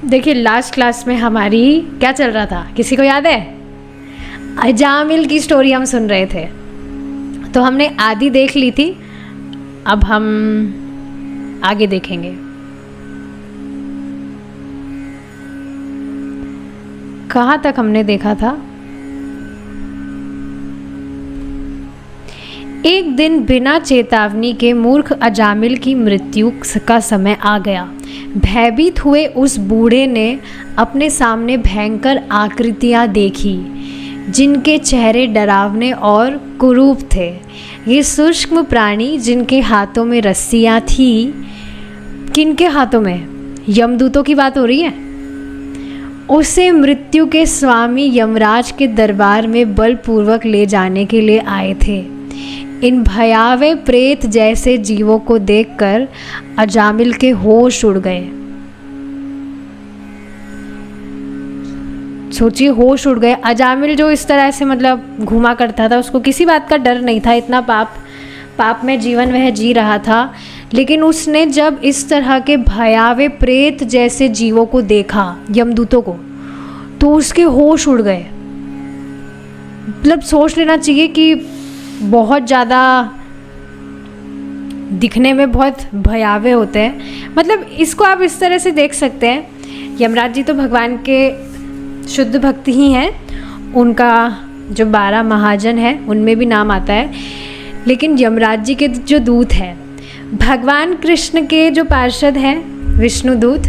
देखिए last class में हमारी क्या चल रहा था, किसी को याद है? अजामिल की स्टोरी हम सुन रहे थे। तो हमने आधी देख ली थी, अब हम आगे देखेंगे। कहाँ तक हमने देखा था? एक दिन बिना चेतावनी के मूर्ख अजामिल की मृत्यु का समय आ गया। भयभीत हुए उस बूढ़े ने अपने सामने भयंकर आकृतियां देखी, जिनके चेहरे डरावने और कुरूप थे। ये सूक्ष्म प्राणी जिनके हाथों में रस्सियां थी, किनके हाथों में? यमदूतों की बात हो रही है। उसे मृत्यु के स्वामी यमराज के दरबार में बलपूर्वक ले जाने के लिए आए थे। इन भयावह प्रेत जैसे जीवों को देखकर अजामिल के होश उड़ गए। सोचिए, होश उड़ गए। अजामिल जो इस तरह से मतलब घूमा करता था, उसको किसी बात का डर नहीं था। इतना पाप में जीवन वह जी रहा था, लेकिन उसने जब इस तरह के भयावह प्रेत जैसे जीवों को देखा, यमदूतों को, तो उसके होश उड़ गए। मतलब सोच लेना चाहिए कि बहुत ज़्यादा दिखने में बहुत भयावह होते हैं। मतलब इसको आप इस तरह से देख सकते हैं, यमराज जी तो भगवान के शुद्ध भक्त ही हैं। उनका जो 12 महाजन है उनमें भी नाम आता है, लेकिन यमराज जी के जो दूत हैं, भगवान कृष्ण के जो पार्षद हैं विष्णु दूत,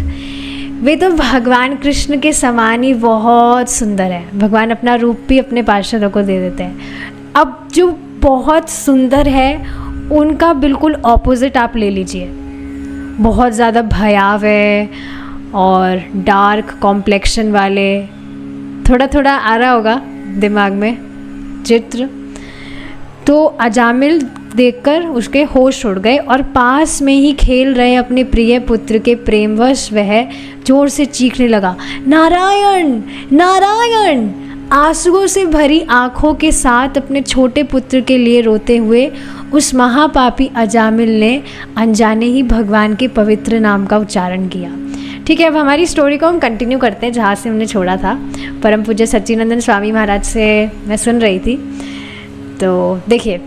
वे तो भगवान कृष्ण के समान ही बहुत सुंदर है। भगवान अपना रूप भी अपने पार्षदों को दे देते हैं। अब जो बहुत सुंदर है, उनका बिल्कुल ऑपोजिट आप ले लीजिए। बहुत ज़्यादा भयावह और डार्क कॉम्प्लेक्शन वाले, थोड़ा थोड़ा आ रहा होगा दिमाग में चित्र। तो अजामिल देखकर उसके होश उड़ गए और पास में ही खेल रहे अपने प्रिय पुत्र के प्रेमवश वह जोर से चीखने लगा, नारायण नारायण। आंसुओं से भरी आंखों के साथ अपने छोटे पुत्र के लिए रोते हुए उस महापापी अजामिल ने अनजाने ही भगवान के पवित्र नाम का उच्चारण किया। ठीक है, अब हमारी स्टोरी को हम कंटिन्यू करते हैं जहाँ से हमने छोड़ा था। परम पूज्य सच्चिदानंद स्वामी महाराज से मैं सुन रही थी। तो देखिए,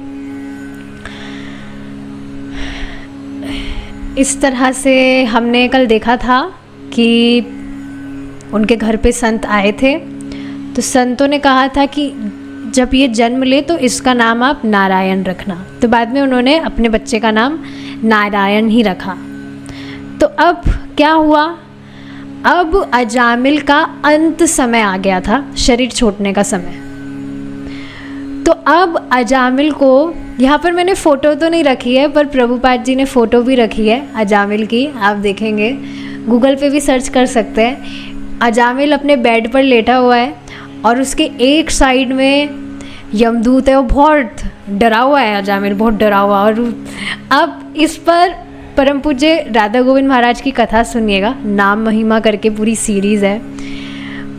इस तरह से हमने कल देखा था कि उनके घर पे संत आए थे। तो संतों ने कहा था कि जब ये जन्म ले तो इसका नाम आप नारायण रखना। तो बाद में उन्होंने अपने बच्चे का नाम नारायण ही रखा। तो अब क्या हुआ? अब अजामिल का अंत समय आ गया था, शरीर छोड़ने का समय। तो अब अजामिल को, यहाँ पर मैंने फ़ोटो तो नहीं रखी है, पर प्रभुपाद जी ने फ़ोटो भी रखी है अजामिल की। आप देखेंगे, गूगल पे भी सर्च कर सकते हैं। अजामिल अपने बेड पर लेटा हुआ है और उसके एक साइड में यमदूत है। वो बहुत डरा हुआ है, अजामिल बहुत डरा हुआ। और अब इस पर परम पूज्य राधा गोविंद महाराज की कथा सुनिएगा। नाम महिमा करके पूरी सीरीज़ है।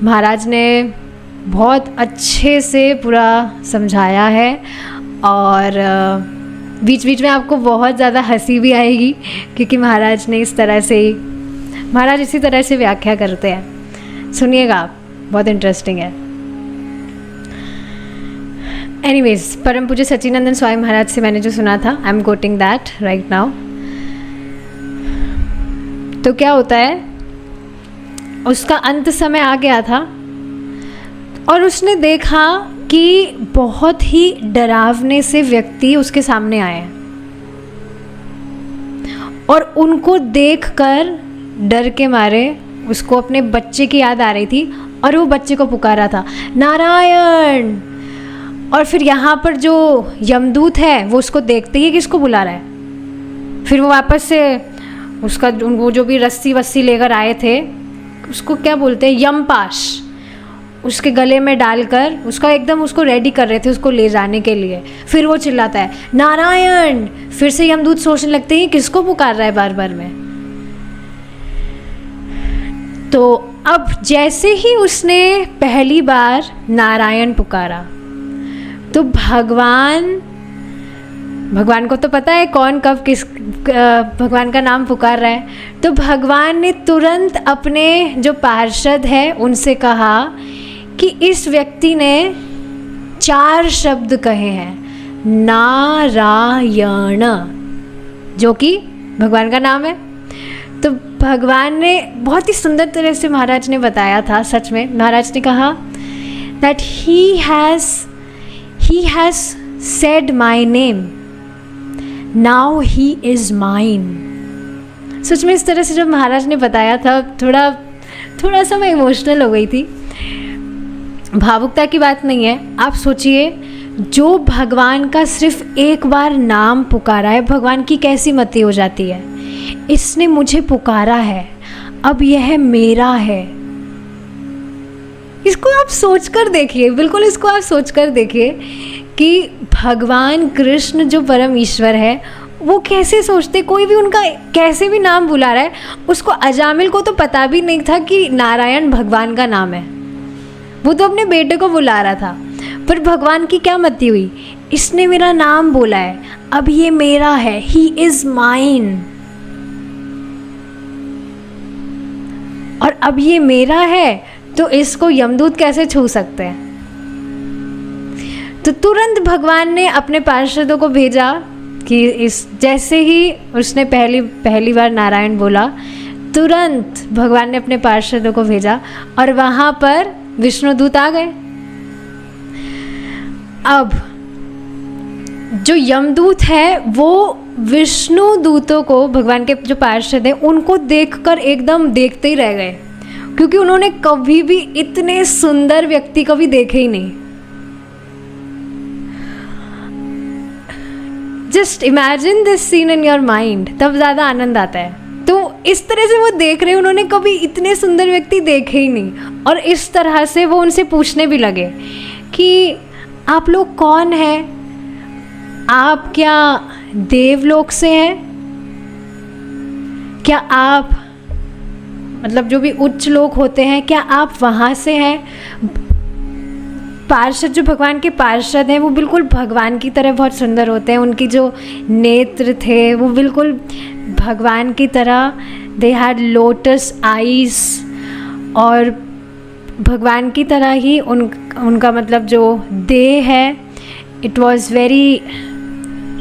महाराज ने बहुत अच्छे से पूरा समझाया है और बीच बीच में आपको बहुत ज़्यादा हंसी भी आएगी, क्योंकि महाराज ने इस तरह से ही, महाराज इसी तरह से व्याख्या करते हैं। सुनिएगा आप, बहुत इंटरेस्टिंग है। एनीवेज, परम पूज्य सच्चिदानंद स्वामी महाराज से मैंने जो सुना था, I am quoting that right now. तो क्या होता है, उसका अंत समय आ गया था और उसने देखा कि बहुत ही डरावने से व्यक्ति उसके सामने आए और उनको देखकर डर के मारे उसको अपने बच्चे की याद आ रही थी और वो बच्चे को पुकारा था, नारायण। और फिर यहाँ पर जो यमदूत है वो उसको देखते ही किसको बुला रहा है। फिर वो वापस से उसका वो जो भी रस्सी वस्सी लेकर आए थे, उसको क्या बोलते हैं, यमपाश, उसके गले में डालकर उसका एकदम उसको रेडी कर रहे थे उसको ले जाने के लिए। फिर वो चिल्लाता है, नारायण। फिर से यमदूत सोचने लगते हैं किसको पुकार रहा है बार बार में। तो अब जैसे ही उसने पहली बार नारायण पुकारा, तो भगवान भगवान को तो पता है कौन कब किस भगवान का नाम पुकार रहा है। तो भगवान ने तुरंत अपने जो पार्षद है उनसे कहा कि इस व्यक्ति ने 4 शब्द कहे हैं, नारायण, जो कि भगवान का नाम है। तो भगवान ने बहुत ही सुंदर तरह से महाराज ने बताया था। सच में महाराज ने कहा that he has said my name, now he is mine. सच में इस तरह से जब महाराज ने बताया था थोड़ा सा मैं इमोशनल हो गई थी। भावुकता की बात नहीं है। आप सोचिए, जो भगवान का सिर्फ एक बार नाम पुकारा है, भगवान की कैसी मति हो जाती है। इसने मुझे पुकारा है, अब यह मेरा है। इसको आप सोच कर देखिए, बिल्कुल इसको आप सोच कर देखिए कि भगवान कृष्ण जो परम ईश्वर है वो कैसे सोचते, कोई भी उनका कैसे भी नाम बुला रहा है। उसको अजामिल को तो पता भी नहीं था कि नारायण भगवान का नाम है, वो तो अपने बेटे को बुला रहा था। पर भगवान की क्या मति हुई, इसने मेरा नाम बोला है, अब ये मेरा है, ही इज़ माइन। और अब ये मेरा है तो इसको यमदूत कैसे छू सकते हैं। तो तुरंत भगवान ने अपने पार्षदों को भेजा कि इस जैसे ही उसने पहली बार नारायण बोला, तुरंत भगवान ने अपने पार्षदों को भेजा और वहाँ पर विष्णुदूत आ गए। अब जो यमदूत है वो विष्णु दूतों को, भगवान के जो पार्षद हैं, उनको देखकर एकदम देखते ही रह गए, क्योंकि उन्होंने कभी भी इतने सुंदर व्यक्ति कभी देखे ही नहीं। Just imagine this seen in your mind, तब ज़्यादा आनंद आता है। तो इस तरह से वो देख रहे, उन्होंने कभी इतने सुंदर व्यक्ति देखे ही नहीं। और इस तरह से वो उनसे पूछने भी लगे कि आप लोग कौन हैं, आप क्या देवलोक से हैं, क्या आप मतलब जो भी उच्च लोक होते हैं, क्या आप वहाँ से हैं। पार्षद जो भगवान के पार्षद हैं वो बिल्कुल भगवान की तरह बहुत सुंदर होते हैं। उनकी जो नेत्र थे वो बिल्कुल भगवान की तरह, दे हैड लोटस आईज, और भगवान की तरह ही उनका मतलब जो देह है, इट वॉज़ वेरी,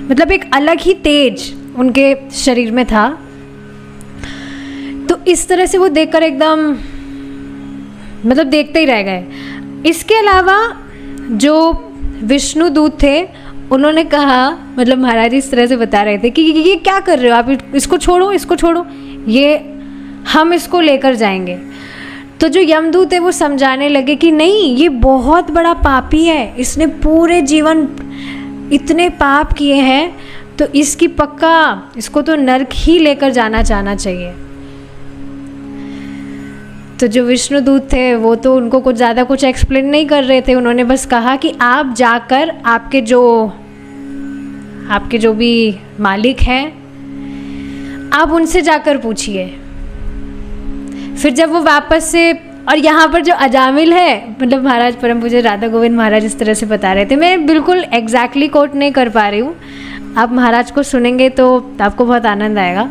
मतलब एक अलग ही तेज उनके शरीर में था। तो इस तरह से वो देखकर एकदम मतलब देखते ही रह गए। इसके अलावा जो विष्णु दूत थे उन्होंने कहा, मतलब महाराज इस तरह से बता रहे थे कि ये क्या कर रहे हो आप, इसको छोड़ो, इसको छोड़ो, ये हम इसको लेकर जाएंगे। तो जो यमदूत है वो समझाने लगे कि नहीं, ये बहुत बड़ा पापी है, इसने पूरे जीवन इतने पाप किए हैं, तो इसकी पक्का इसको तो नरक ही लेकर जाना चाहिए। तो जो विष्णुदूत थे वो तो उनको कुछ ज़्यादा कुछ एक्सप्लेन नहीं कर रहे थे। उन्होंने बस कहा कि आप जाकर आपके जो भी मालिक हैं आप उनसे जाकर पूछिए। फिर जब वो वापस से, और यहाँ पर जो अजामिल है, मतलब महाराज परम पूज्य राधा गोविंद महाराज इस तरह से बता रहे थे, मैं बिल्कुल एग्जैक्टली कोट नहीं कर पा रही हूँ, आप महाराज को सुनेंगे तो आपको बहुत आनंद आएगा।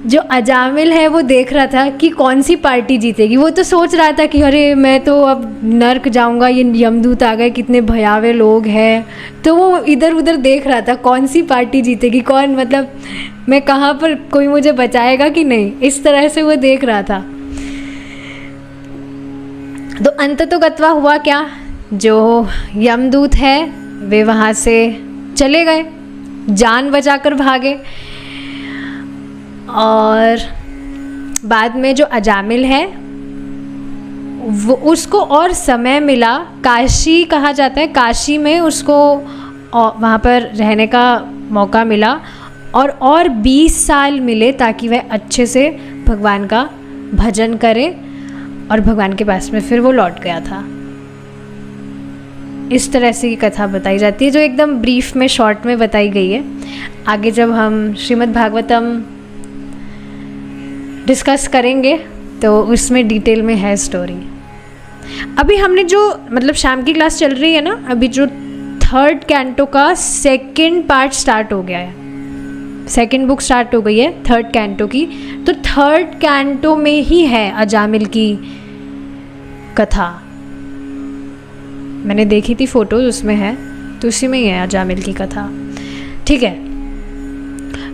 जो अजामिल है वो देख रहा था कि कौन सी पार्टी जीतेगी। वो तो सोच रहा था कि अरे मैं तो अब नर्क जाऊंगा, ये यमदूत आ गए, कितने भयावे लोग हैं। तो वो इधर उधर देख रहा था कौन सी पार्टी जीतेगी, कौन, मतलब मैं कहाँ पर, कोई मुझे बचाएगा कि नहीं, इस तरह से वो देख रहा था। तो अंततो गत्वा हुआ क्या, जो यमदूत है वे वहाँ से चले गए, जान बचाकर भागे। और बाद में जो अजामिल है वो, उसको और समय मिला, काशी कहा जाता है, काशी में उसको वहाँ पर रहने का मौका मिला और 20 साल मिले ताकि वह अच्छे से भगवान का भजन करे, और भगवान के पास में फिर वो लौट गया था। इस तरह से की कथा बताई जाती है, जो एकदम ब्रीफ में, शॉर्ट में बताई गई है। आगे जब हम श्रीमद् भागवतम डिस्कस करेंगे तो उसमें डिटेल में है स्टोरी। अभी हमने जो, मतलब शाम की क्लास चल रही है ना, अभी जो 3rd कैंटो का 2nd पार्ट स्टार्ट हो गया है, 2nd बुक स्टार्ट हो गई है 3rd कैंटो की। तो 3rd कैंटो में ही है अजामिल की कथा। मैंने देखी थी फोटोज, उसमें है, तो उसी में ही है अजामिल की कथा। ठीक है,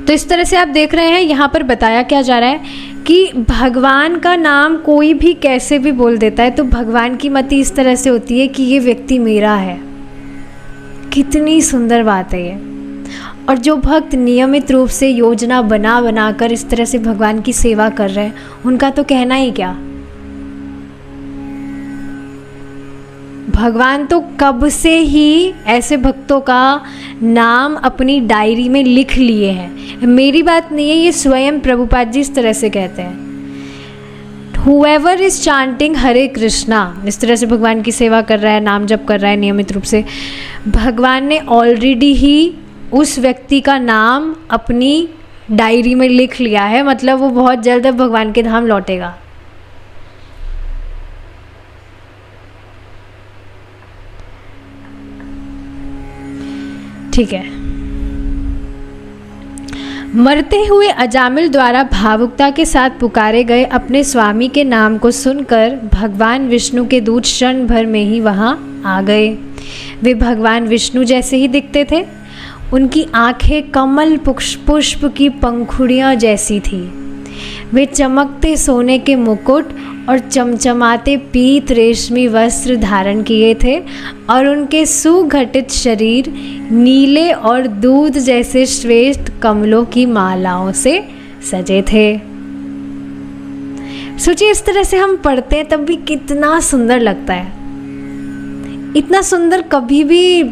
तो इस तरह से आप देख रहे हैं यहाँ पर बताया क्या जा रहा है कि भगवान का नाम कोई भी कैसे भी बोल देता है तो भगवान की मति इस तरह से होती है कि ये व्यक्ति मेरा है। कितनी सुंदर बात है ये। और जो भक्त नियमित रूप से योजना बना बना कर इस तरह से भगवान की सेवा कर रहे हैं, उनका तो कहना ही क्या। भगवान तो कब से ही ऐसे भक्तों का नाम अपनी डायरी में लिख लिए हैं। मेरी बात नहीं है, ये स्वयं प्रभुपाद जी इस तरह से कहते हैं। Whoever is chanting हरे कृष्णा, इस तरह से भगवान की सेवा कर रहा है, नाम जप कर रहा है नियमित रूप से, भगवान ने ऑलरेडी ही उस व्यक्ति का नाम अपनी डायरी में लिख लिया है। मतलब वो बहुत जल्द भगवान के धाम लौटेगा। ठीक है, मरते हुए अजामिल द्वारा भावुकता के साथ पुकारे गए अपने स्वामी के नाम को सुनकर भगवान विष्णु के दूत क्षण भर में ही वहाँ आ गए। वे भगवान विष्णु जैसे ही दिखते थे। उनकी आंखें कमल पुष्प की पंखुड़ियाँ जैसी थी। वे चमकते सोने के मुकुट और चमचमाते पीत रेशमी वस्त्र धारण किए थे और उनके सुगठित शरीर नीले और दूध जैसे श्रेष्ठ कमलों की मालाओं से सजे थे। सोचिए, इस तरह से हम पढ़ते हैं तब भी कितना सुंदर लगता है। इतना सुंदर कभी भी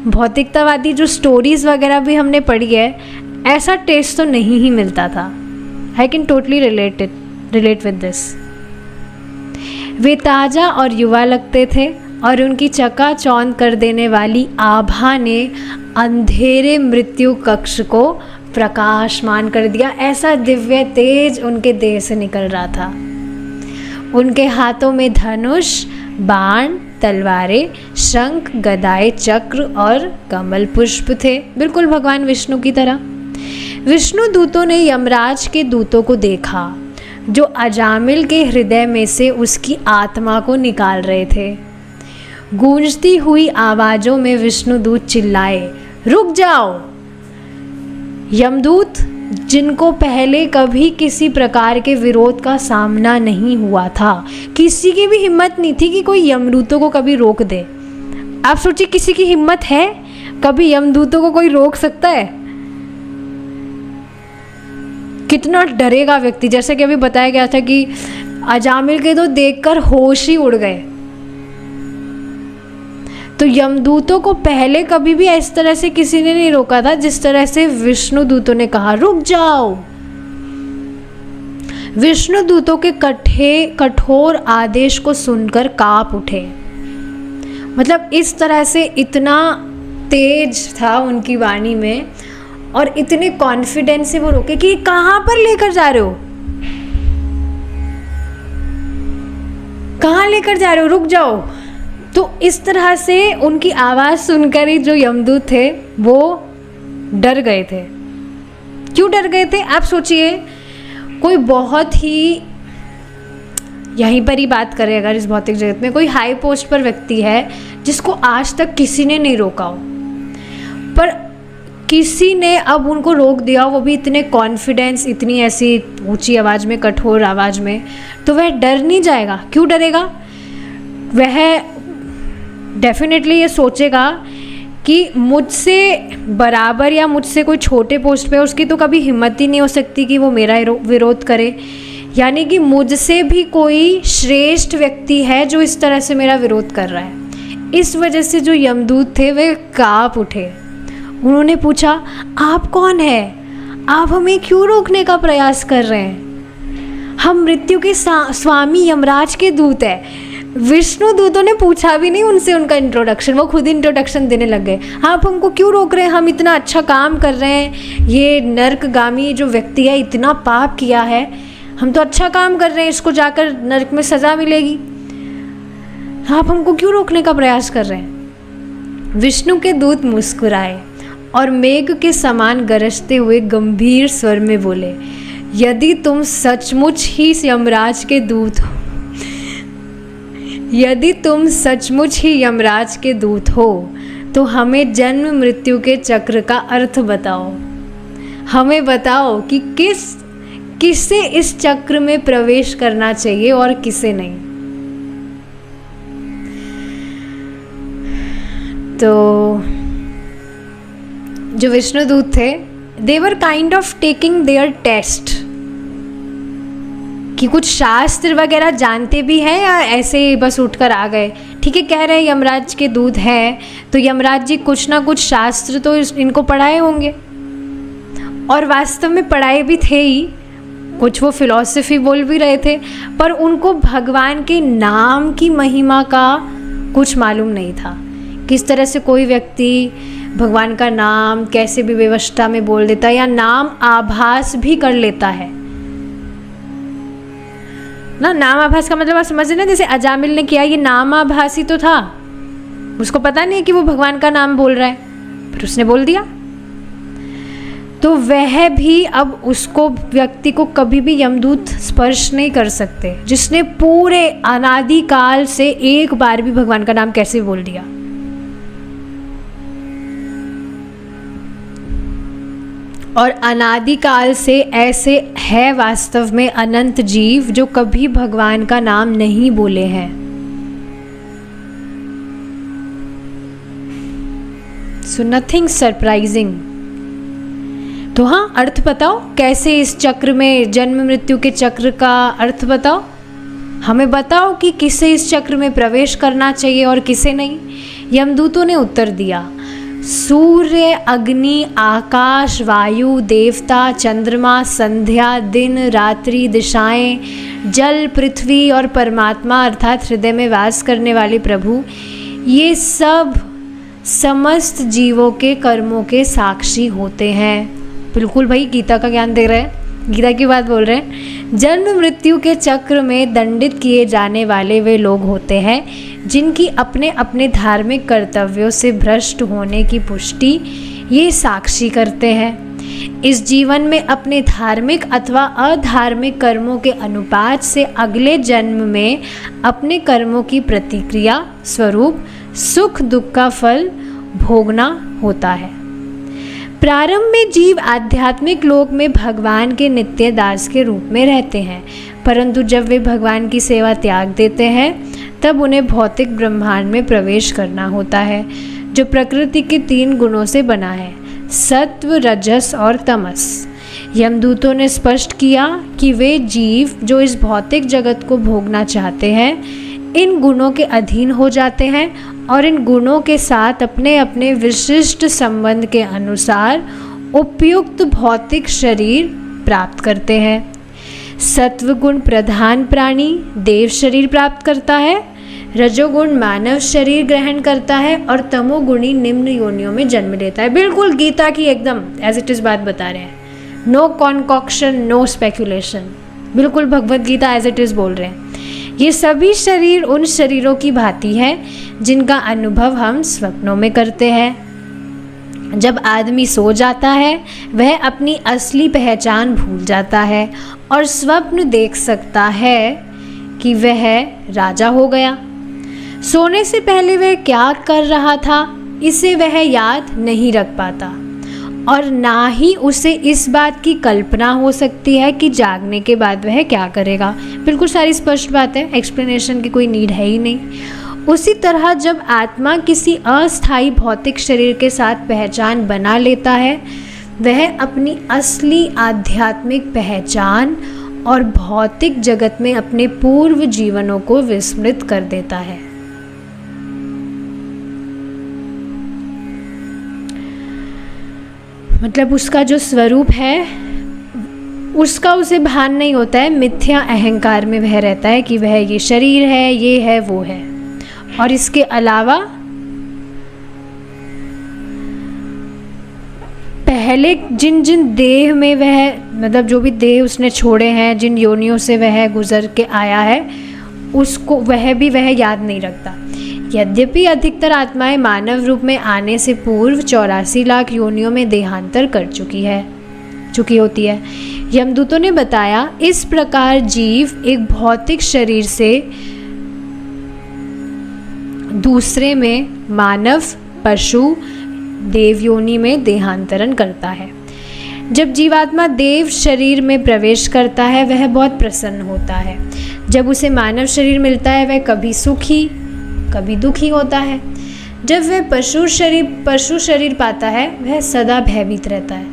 भौतिकतावादी जो स्टोरीज वगैरह भी हमने पढ़ी है, ऐसा टेस्ट तो नहीं ही मिलता था। I can totally relate with this. वे ताज़ा और युवा लगते थे और उनकी चकाचौंध कर देने वाली आभा ने अंधेरे मृत्यु कक्ष को प्रकाशमान कर दिया। ऐसा दिव्य तेज उनके देह से निकल रहा था। उनके हाथों में धनुष, बाण, तलवारें, शंख, गदाएं, चक्र और कमल पुष्प थे, बिल्कुल भगवान विष्णु की तरह। विष्णु दूतों ने यमराज के दूतों को देखा जो अजामिल के हृदय में से उसकी आत्मा को निकाल रहे थे। गूंजती हुई आवाज़ों में विष्णु दूत चिल्लाए, रुक जाओ। यमदूत, जिनको पहले कभी किसी प्रकार के विरोध का सामना नहीं हुआ था, किसी की भी हिम्मत नहीं थी कि कोई यमदूतों को कभी रोक दे। आप सोचिए, किसी की हिम्मत है कभी यमदूतों को कोई रोक सकता है? कितना डरेगा व्यक्ति। जैसे कि अभी बताया गया था कि अजामिल के तो देखकर होश ही उड़ गए। तो यमदूतों को पहले कभी भी इस तरह से किसी ने नहीं रोका था जिस तरह से विष्णु दूतों ने कहा, रुक जाओ। विष्णु दूतों के कठोर आदेश को सुनकर कांप उठे। मतलब इस तरह से इतना तेज था उनकी वाणी में और इतने कॉन्फिडेंस से वो रोके कि कहाँ पर लेकर जा रहे हो, कहाँ लेकर जा रहे हो, रुक जाओ। तो इस तरह से उनकी आवाज़ सुनकर ही जो यमदूत थे वो डर गए थे। क्यों डर गए थे? आप सोचिए, कोई बहुत ही, यहीं पर ही बात करें अगर इस भौतिक जगत में, कोई हाई पोस्ट पर व्यक्ति है जिसको आज तक किसी ने नहीं रोका हो, पर किसी ने अब उनको रोक दिया, वो भी इतने कॉन्फिडेंस, इतनी ऐसी ऊंची आवाज़ में, कठोर आवाज़ में, तो वह डर नहीं जाएगा? क्यों डरेगा? वह डेफिनेटली ये सोचेगा कि मुझसे बराबर या मुझसे कोई छोटे पोस्ट पे, उसकी तो कभी हिम्मत ही नहीं हो सकती कि वो मेरा विरोध करे। यानी कि मुझसे भी कोई श्रेष्ठ व्यक्ति है जो इस तरह से मेरा विरोध कर रहा है। इस वजह से जो यमदूत थे वे कांप उठे। उन्होंने पूछा, आप कौन है? आप हमें क्यों रोकने का प्रयास कर रहे हैं? हम मृत्यु के स्वामी यमराज के दूत हैं। विष्णु दूतों ने पूछा भी नहीं उनसे उनका इंट्रोडक्शन, वो खुद इंट्रोडक्शन देने लग गए। आप हमको क्यों रोक रहे हैं? हम इतना अच्छा काम कर रहे हैं, ये नरकगामी जो व्यक्ति है इतना पाप किया है, हम तो अच्छा काम कर रहे हैं, इसको जाकर नरक में सज़ा मिलेगी, आप हमको क्यों रोकने का प्रयास कर रहे हैं? विष्णु के दूत मुस्कुराए और मेघ के समान गरजते हुए गंभीर स्वर में बोले, यदि तुम सचमुच ही यमराज के दूत हो, यदि तुम सचमुच ही यमराज के दूत हो तो हमें जन्म मृत्यु के चक्र का अर्थ बताओ। हमें बताओ कि किसे इस चक्र में प्रवेश करना चाहिए और किसे नहीं। तो जो विष्णुदूत थे, they were kind of taking their test कि कुछ शास्त्र वगैरह जानते भी हैं या ऐसे बस उठकर आ गए। ठीक है, कह रहे हैं यमराज के दूत हैं तो यमराज जी कुछ ना कुछ शास्त्र तो इनको पढ़ाए होंगे, और वास्तव में पढ़ाए भी थे ही, कुछ वो फिलॉसफी बोल भी रहे थे, पर उनको भगवान के नाम की महिमा का कुछ मालूम नहीं था। किस तरह से कोई व्यक्ति भगवान का नाम कैसे भी व्यवस्था में बोल देता है या नाम आभास भी कर लेता है ना। नाम आभास का मतलब आप समझ रहे ना, जैसे अजामिल ने किया, ये नाम आभास ही तो था, उसको पता नहीं कि वो भगवान का नाम बोल रहा है, पर उसने बोल दिया। तो वह भी अब उसको व्यक्ति को कभी भी यमदूत स्पर्श नहीं कर सकते, जिसने पूरे अनादि काल से एक बार भी भगवान का नाम कैसे बोल दिया। और अनादि काल से ऐसे है वास्तव में अनंत जीव जो कभी भगवान का नाम नहीं बोले हैं। So nothing surprising. तो हाँ, अर्थ बताओ, कैसे इस चक्र में, जन्म मृत्यु के चक्र का अर्थ बताओ। हमें बताओ कि किसे इस चक्र में प्रवेश करना चाहिए और किसे नहीं। यमदूतों ने उत्तर दिया, सूर्य, अग्नि, आकाश, वायु, देवता, चंद्रमा, संध्या, दिन, रात्रि, दिशाएं, जल, पृथ्वी और परमात्मा अर्थात हृदय में वास करने वाले प्रभु, ये सब समस्त जीवों के कर्मों के साक्षी होते हैं। बिल्कुल भाई, गीता का ज्ञान दे रहे हैं, गीता की बात बोल रहे हैं। जन्म मृत्यु के चक्र में दंडित किए जाने वाले वे लोग होते हैं जिनकी अपने अपने धार्मिक कर्तव्यों से भ्रष्ट होने की पुष्टि ये साक्षी करते हैं। इस जीवन में अपने धार्मिक अथवा अधार्मिक कर्मों के अनुपात से अगले जन्म में अपने कर्मों की प्रतिक्रिया स्वरूप सुख दुख का फल भोगना होता है। प्रारंभ में जीव आध्यात्मिक लोक में भगवान के नित्य दास के रूप में रहते हैं, परंतु जब वे भगवान की सेवा त्याग देते हैं तब उन्हें भौतिक ब्रह्मांड में प्रवेश करना होता है, जो प्रकृति के 3 गुणों से बना है, सत्व, रजस और तमस। यमदूतों ने स्पष्ट किया कि वे जीव जो इस भौतिक जगत को भोगना चाहते हैं इन गुणों के अधीन हो जाते हैं और इन गुणों के साथ अपने अपने विशिष्ट संबंध के अनुसार उपयुक्त भौतिक शरीर प्राप्त करते हैं। सत्वगुण प्रधान प्राणी देव शरीर प्राप्त करता है, रजोगुण मानव शरीर ग्रहण करता है और तमोगुणी निम्न योनियों में जन्म लेता है। बिल्कुल गीता की एकदम एज इट इज़ बात बता रहे हैं, नो कॉन्कॉक्शन, नो स्पेकुलेशन, बिल्कुल Bhagavad Gita as it is बोल रहे हैं। ये सभी शरीर उन शरीरों की भांति हैं जिनका अनुभव हम स्वप्नों में करते हैं। जब आदमी सो जाता है वह अपनी असली पहचान भूल जाता है और स्वप्न देख सकता है कि वह राजा हो गया। सोने से पहले वह क्या कर रहा था इसे वह याद नहीं रख पाता और ना ही उसे इस बात की कल्पना हो सकती है कि जागने के बाद वह क्या करेगा। बिल्कुल सारी स्पष्ट बात है, एक्सप्लेनेशन की कोई नीड है ही नहीं। उसी तरह जब आत्मा किसी अस्थायी भौतिक शरीर के साथ पहचान बना लेता है वह अपनी असली आध्यात्मिक पहचान और भौतिक जगत में अपने पूर्व जीवनों को विस्मृत कर देता है। मतलब उसका जो स्वरूप है उसका उसे भान नहीं होता है, मिथ्या अहंकार में वह रहता है कि वह ये शरीर है, ये है, वो है। और इसके अलावा पहले जिन जिन देह में वह, मतलब जो भी देह उसने छोड़े हैं, जिन योनियों से वह गुजर के आया है उसको वह याद नहीं रखता। यद्यपि अधिकतर आत्माएं मानव रूप में आने से पूर्व 84 लाख योनियों में देहांतर कर चुकी होती है। यमदूतों ने बताया इस प्रकार जीव एक भौतिक शरीर से दूसरे में मानव, पशु, देव योनि में देहांतरण करता है। जब जीवात्मा देव शरीर में प्रवेश करता है वह बहुत प्रसन्न होता है। जब उसे मानव शरीर मिलता है वह कभी सुखी कभी दुखी होता है। जब वह पशु शरीर पाता है वह सदा भयभीत रहता है।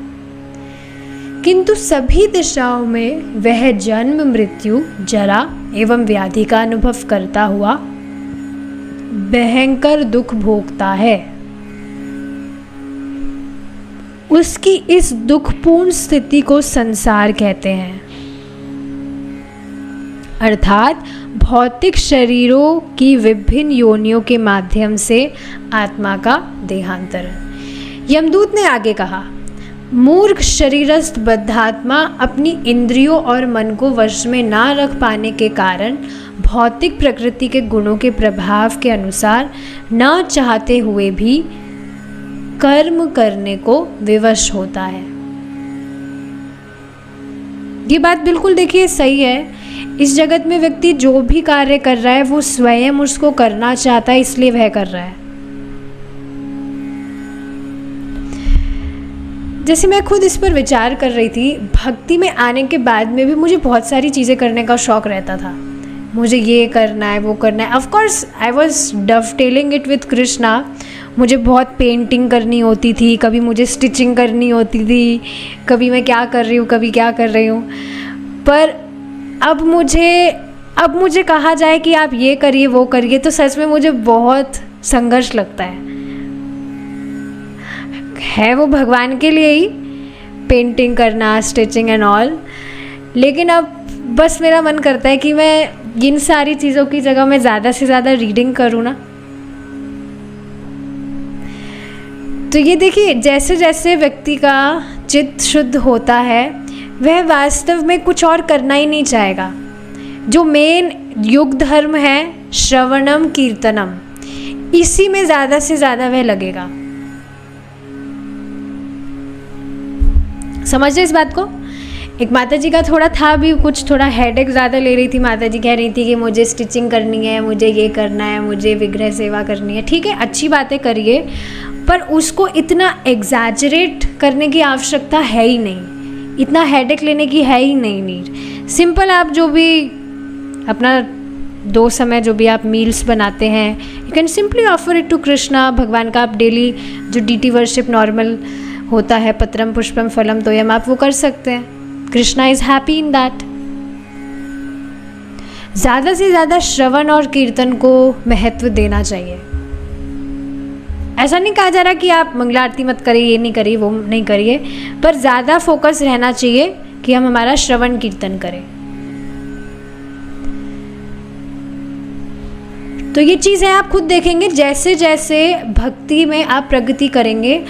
किंतु सभी दिशाओं में वह जन्म, मृत्यु, जरा एवं व्याधि का अनुभव करता हुआ भयंकर दुख भोगता है। उसकी इस दुखपूर्ण स्थिति को संसार कहते हैं, अर्थात भौतिक शरीरों की विभिन्न योनियों के माध्यम से आत्मा का देहांतरण। यमदूत ने आगे कहा, मूर्ख शरीरस्थ बद्धात्मा अपनी इंद्रियों और मन को वश में ना रख पाने के कारण भौतिक प्रकृति के गुणों के प्रभाव के अनुसार न चाहते हुए भी कर्म करने को विवश होता है। ये बात बिल्कुल देखिए सही है। इस जगत में व्यक्ति जो भी कार्य कर रहा है वो स्वयं उसको करना चाहता है, इसलिए वह कर रहा है। जैसे मैं खुद इस पर विचार कर रही थी, भक्ति में आने के बाद में भी मुझे बहुत सारी चीज़ें करने का शौक़ रहता था। मुझे ये करना है, वो करना है। Of course I was dovetailing it with Krishna. मुझे बहुत पेंटिंग करनी होती थी, कभी मुझे स्टिचिंग करनी होती थी, कभी मैं क्या कर रही हूँ, कभी क्या कर रही हूँ। पर अब मुझे कहा जाए कि आप ये करिए वो करिए, तो सच में मुझे बहुत संघर्ष लगता है वो भगवान के लिए ही पेंटिंग करना, स्टिचिंग एंड ऑल। लेकिन अब बस मेरा मन करता है कि मैं इन सारी चीज़ों की जगह मैं ज़्यादा से ज़्यादा रीडिंग करूँ ना। तो ये देखिए, जैसे जैसे व्यक्ति का चित्त शुद्ध होता है वह वास्तव में कुछ और करना ही नहीं चाहेगा। जो मेन युग धर्म है, श्रवणम कीर्तनम, इसी में ज़्यादा से ज़्यादा वह लगेगा। समझ रहे इस बात को? एक माता जी का थोड़ा हेडेक ज़्यादा ले रही थी। माता जी कह रही थी कि मुझे स्टिचिंग करनी है, मुझे ये करना है, मुझे विग्रह सेवा करनी है। ठीक है, अच्छी बातें करिए, पर उसको इतना एग्जैजरेट करने की आवश्यकता है ही नहीं, इतना हेडेक लेने की है ही नहीं नीड। सिंपल आप जो भी अपना 2 समय जो भी आप मील्स बनाते हैं, you can simply offer it to Krishna. भगवान का आप डेली जो डीटी वर्शिप नॉर्मल होता है, पत्रम पुष्पम फलम तोयम, आप वो कर सकते हैं। Krishna is happy in that. ज़्यादा से ज़्यादा श्रवण और कीर्तन को महत्व देना चाहिए। ऐसा नहीं कहा जा रहा कि आप मंगला आरती मत करिए, ये नहीं करिए, वो नहीं करिए, पर ज़्यादा फोकस रहना चाहिए कि हम हमारा श्रवण कीर्तन करें। तो ये चीज़ें आप खुद देखेंगे, जैसे जैसे भक्ति में आप प्रगति करेंगे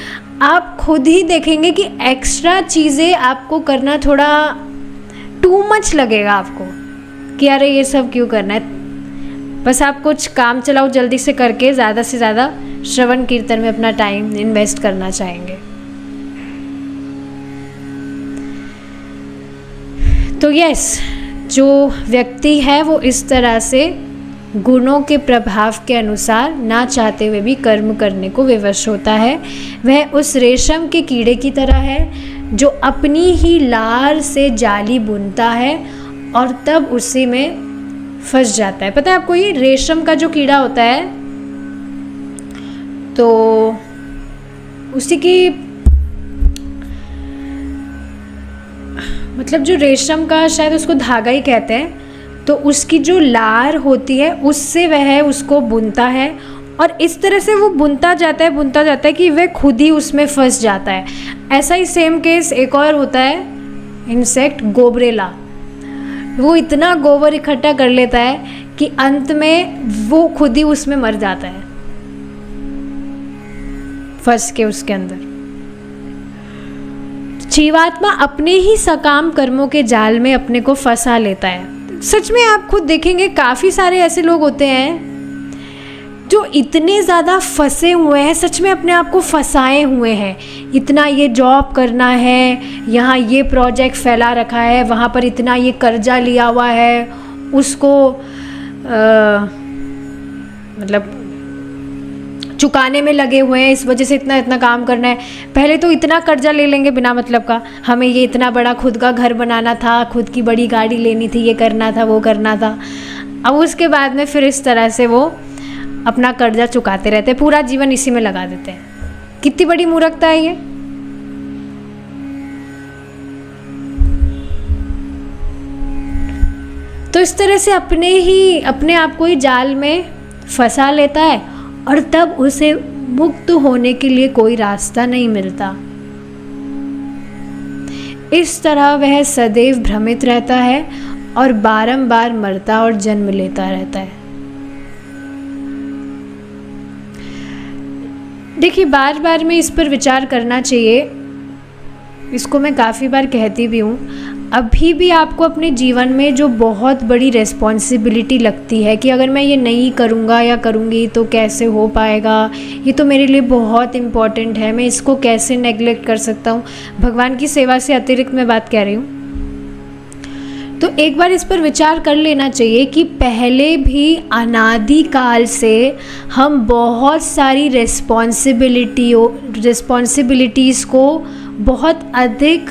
आप खुद ही देखेंगे कि एक्स्ट्रा चीज़ें आपको करना थोड़ा टू मच लगेगा आपको, कि अरे ये सब क्यों करना है। बस आप कुछ काम चलाओ जल्दी से करके ज़्यादा से ज़्यादा श्रवण कीर्तन में अपना टाइम इन्वेस्ट करना चाहेंगे। तो यस, जो व्यक्ति है वो इस तरह से गुणों के प्रभाव के अनुसार ना चाहते हुए भी कर्म करने को विवश होता है। वह उस रेशम के कीड़े की तरह है जो अपनी ही लार से जाली बुनता है और तब उसी में फंस जाता है। पता है आपको, ये रेशम का जो कीड़ा होता है तो उसी की मतलब जो रेशम का शायद उसको धागा ही कहते हैं, तो उसकी जो लार होती है उससे वह उसको बुनता है और इस तरह से वो बुनता जाता है कि वह खुद ही उसमें फंस जाता है। ऐसा ही सेम केस एक और होता है, इंसेक्ट गोबरेला। वो इतना गोबर इकट्ठा कर लेता है कि अंत में वो खुद ही उसमें मर जाता है, फंस के उसके अंदर। जीवात्मा अपने ही सकाम कर्मों के जाल में अपने को फंसा लेता है। सच में आप खुद देखेंगे काफ़ी सारे ऐसे लोग होते हैं जो इतने ज़्यादा फंसे हुए हैं, सच में अपने आप को फंसाए हुए हैं। इतना ये जॉब करना है, यहाँ ये प्रोजेक्ट फैला रखा है, वहाँ पर इतना ये कर्जा लिया हुआ है, उसको मतलब चुकाने में लगे हुए हैं, इस वजह से इतना इतना काम करना है। पहले तो इतना कर्जा ले लेंगे बिना मतलब का, हमें ये इतना बड़ा खुद का घर बनाना था, खुद की बड़ी गाड़ी लेनी थी, ये करना था, वो करना था। अब उसके बाद में फिर इस तरह से वो अपना कर्जा चुकाते रहते हैं, पूरा जीवन इसी में लगा देते हैं। कितनी बड़ी मूर्खता है ये। तो इस तरह से अपने आप को ही जाल में फंसा लेता है और तब उसे मुक्त होने के लिए कोई रास्ता नहीं मिलता। इस तरह वह सदैव भ्रमित रहता है और बारंबार मरता और जन्म लेता रहता है। देखिए, बार बार में इस पर विचार करना चाहिए, इसको मैं काफ़ी बार कहती भी हूँ। अभी भी आपको अपने जीवन में जो बहुत बड़ी रिस्पॉन्सिबिलिटी लगती है कि अगर मैं ये नहीं करूँगा या करूँगी तो कैसे हो पाएगा, ये तो मेरे लिए बहुत इम्पॉर्टेंट है, मैं इसको कैसे नेग्लेक्ट कर सकता हूँ, भगवान की सेवा से अतिरिक्त मैं बात कह रही हूँ। तो एक बार इस पर विचार कर लेना चाहिए कि पहले भी अनादि काल से हम बहुत सारी रिस्पॉन्सिबिलिटीज़ को बहुत अधिक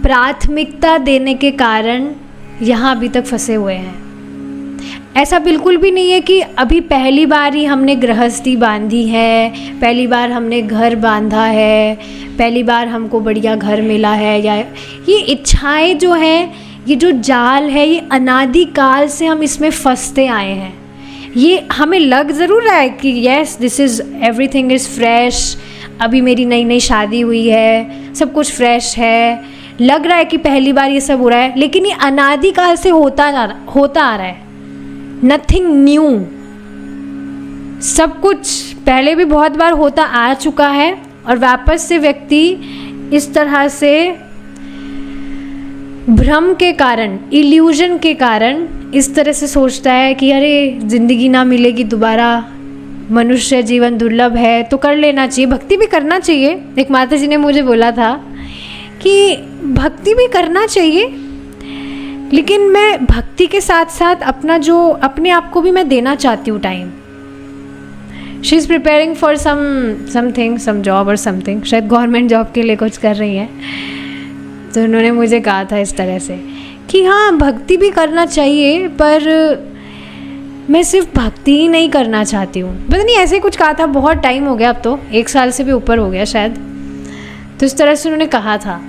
प्राथमिकता देने के कारण यहाँ अभी तक फंसे हुए हैं। ऐसा बिल्कुल भी नहीं है कि अभी पहली बार ही हमने गृहस्थी बांधी है, पहली बार हमने घर बांधा है, पहली बार हमको बढ़िया घर मिला है, या ये इच्छाएं जो है, ये जो जाल है, ये अनादि काल से हम इसमें फंसते आए हैं। ये हमें लग ज़रूर रहा है कि yes this is everything is fresh, अभी मेरी नई नई शादी हुई है, सब कुछ फ्रेश है, लग रहा है कि पहली बार ये सब हो रहा है, लेकिन ये अनादि काल से होता आ रहा है। नथिंग न्यू, सब कुछ पहले भी बहुत बार होता आ चुका है और वापस से व्यक्ति इस तरह से भ्रम के कारण, इल्यूजन के कारण इस तरह से सोचता है कि अरे ज़िंदगी ना मिलेगी दोबारा, मनुष्य जीवन दुर्लभ है, तो कर लेना चाहिए, भक्ति भी करना चाहिए। एक माता जी ने मुझे बोला था कि भक्ति भी करना चाहिए, लेकिन मैं भक्ति के साथ साथ अपने आप को भी मैं देना चाहती हूँ time. She is preparing for something, some job और समथिंग, शायद गवर्नमेंट जॉब के लिए कुछ कर रही है। तो उन्होंने मुझे कहा था इस तरह से कि हाँ भक्ति भी करना चाहिए, पर मैं सिर्फ भक्ति ही नहीं करना चाहती हूँ। पता नहीं ऐसे ही कुछ कहा था, बहुत टाइम हो गया, अब तो 1 साल से भी ऊपर हो गया शायद। तो इस तरह से उन्होंने कहा था।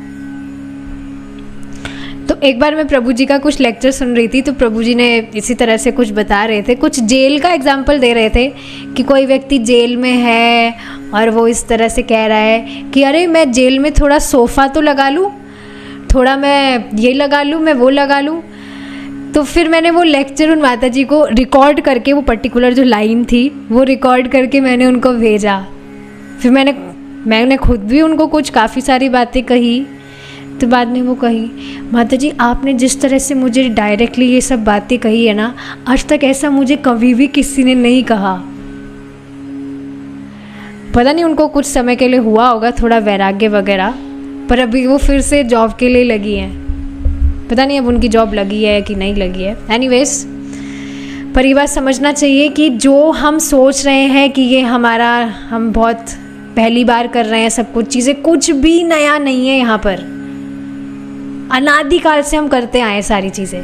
तो एक बार मैं प्रभु जी का कुछ लेक्चर सुन रही थी, तो प्रभु जी ने इसी तरह से कुछ बता रहे थे, कुछ जेल का एग्जाम्पल दे रहे थे कि कोई व्यक्ति जेल में है और वो इस तरह से कह रहा है कि अरे मैं जेल में थोड़ा सोफ़ा तो लगा लूँ, थोड़ा मैं ये लगा लूँ, मैं वो लगा लूँ। तो फिर मैंने वो लेक्चर उन माता जी को रिकॉर्ड करके, वो पर्टिकुलर जो लाइन थी वो रिकॉर्ड करके मैंने उनको भेजा। फिर मैंने खुद भी उनको कुछ काफ़ी सारी बातें कही। तो बाद में वो कही, माता जी आपने जिस तरह से मुझे डायरेक्टली ये सब बातें कही है ना, आज तक ऐसा मुझे कभी भी किसी ने नहीं कहा। पता नहीं उनको कुछ समय के लिए हुआ होगा थोड़ा वैराग्य वगैरह, पर अभी वो फिर से जॉब के लिए लगी हैं। पता नहीं अब उनकी जॉब लगी है कि नहीं लगी है। एनीवेज, पर ये बात समझना चाहिए कि जो हम सोच रहे हैं कि ये हम बहुत पहली बार कर रहे हैं सब कुछ चीज़ें, कुछ भी नया नहीं है यहाँ पर। अनादिकाल से हम करते आए सारी चीज़ें।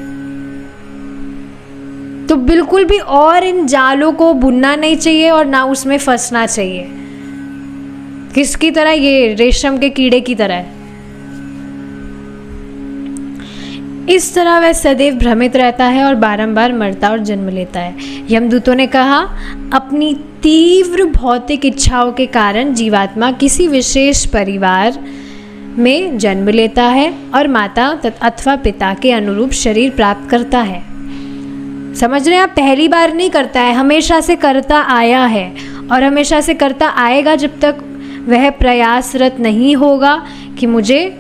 तो बिल्कुल भी और इन जालों को बुनना नहीं चाहिए और ना उसमें फंसना चाहिए। किसकी तरह? ये रेशम के कीड़े की तरह है। इस तरह वह सदैव भ्रमित रहता है और बारंबार मरता और जन्म लेता है। यमदूतों ने कहा, अपनी तीव्र भौतिक इच्छाओं के कारण जीवात्मा किसी विशेष परिवार में जन्म लेता है और माता अथवा पिता के अनुरूप शरीर प्राप्त करता है। समझ रहे हैं आप? पहली बार नहीं करता है, हमेशा से करता आया है और हमेशा से करता आएगा जब तक वह प्रयासरत नहीं होगा कि मुझे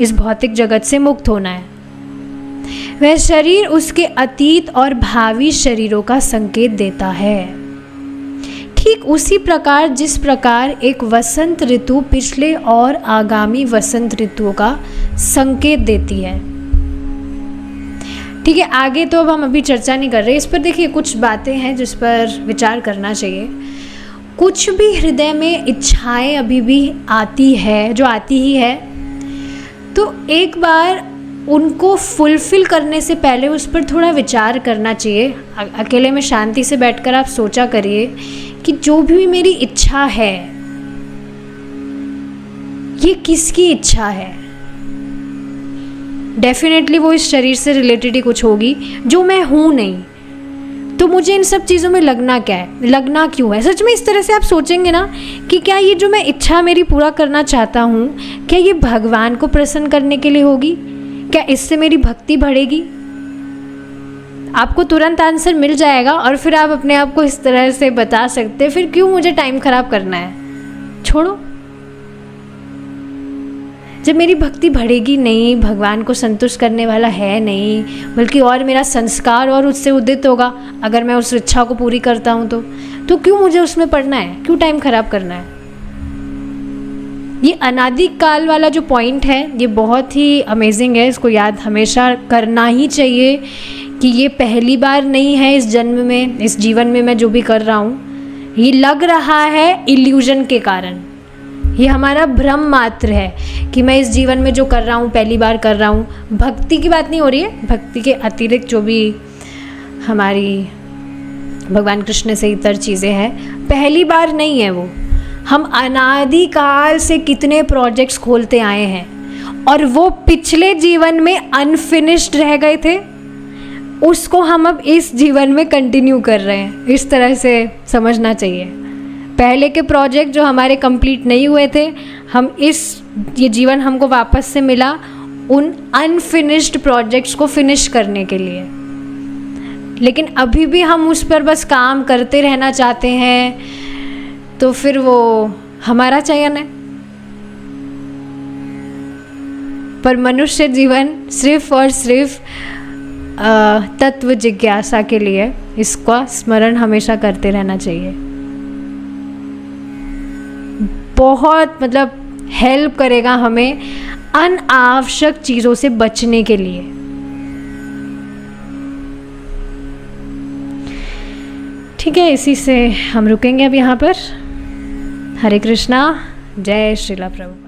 इस भौतिक जगत से मुक्त होना है। वह शरीर उसके अतीत और भावी शरीरों का संकेत देता है। ठीक उसी प्रकार जिस प्रकार एक वसंत ऋतु पिछले और आगामी वसंत ऋतुओं का संकेत देती है। ठीक है, आगे तो अब हम अभी चर्चा नहीं कर रहे इस पर। देखिए कुछ बातें हैं जिस पर विचार करना चाहिए। कुछ भी हृदय में इच्छाएं अभी भी आती है, जो आती ही है, तो एक बार उनको फुलफ़िल करने से पहले उस पर थोड़ा विचार करना चाहिए। अकेले में शांति से बैठकर आप सोचा करिए कि जो भी मेरी इच्छा है ये किसकी इच्छा है। डेफिनेटली वो इस शरीर से रिलेटेड ही कुछ होगी जो मैं हूँ नहीं। तो मुझे इन सब चीज़ों में लगना क्या है, लगना क्यों है। सच में इस तरह से आप सोचेंगे ना कि क्या ये जो मैं इच्छा मेरी पूरा करना चाहता हूँ, क्या ये भगवान को प्रसन्न करने के लिए होगी, क्या इससे मेरी भक्ति बढ़ेगी। आपको तुरंत आंसर मिल जाएगा और फिर आप अपने आप को इस तरह से बता सकते हैं, फिर क्यों मुझे टाइम ख़राब करना है, छोड़ो। जब मेरी भक्ति बढ़ेगी नहीं, भगवान को संतुष्ट करने वाला है नहीं, बल्कि और मेरा संस्कार और उससे उदित होगा अगर मैं उस इच्छा को पूरी करता हूँ तो क्यों मुझे उसमें पढ़ना है, क्यों टाइम ख़राब करना है। ये अनादि काल वाला जो पॉइंट है ये बहुत ही अमेजिंग है, इसको याद हमेशा करना ही चाहिए कि ये पहली बार नहीं है इस जन्म में, इस जीवन में मैं जो भी कर रहा हूँ ये लग रहा है इल्यूजन के कारण, ये हमारा भ्रम मात्र है कि मैं इस जीवन में जो कर रहा हूँ पहली बार कर रहा हूँ। भक्ति की बात नहीं हो रही है, भक्ति के अतिरिक्त जो भी हमारी भगवान कृष्ण से इतर चीज़ें हैं, पहली बार नहीं है वो। हम अनादि काल से कितने प्रोजेक्ट्स खोलते आए हैं और वो पिछले जीवन में अनफिनिश्ड रह गए थे, उसको हम अब इस जीवन में कंटिन्यू कर रहे हैं। इस तरह से समझना चाहिए। पहले के प्रोजेक्ट जो हमारे कंप्लीट नहीं हुए थे, हम ये जीवन हमको वापस से मिला उन अनफिनिश्ड प्रोजेक्ट्स को फिनिश करने के लिए। लेकिन अभी भी हम उस पर बस काम करते रहना चाहते हैं, तो फिर वो हमारा चयन है। पर मनुष्य जीवन सिर्फ और सिर्फ तत्व जिज्ञासा के लिए, इसका स्मरण हमेशा करते रहना चाहिए। बहुत मतलब हेल्प करेगा हमें अनावश्यक चीज़ों से बचने के लिए। ठीक है, इसी से हम रुकेंगे अब यहाँ पर। हरे कृष्णा, जय श्रीला प्रभु।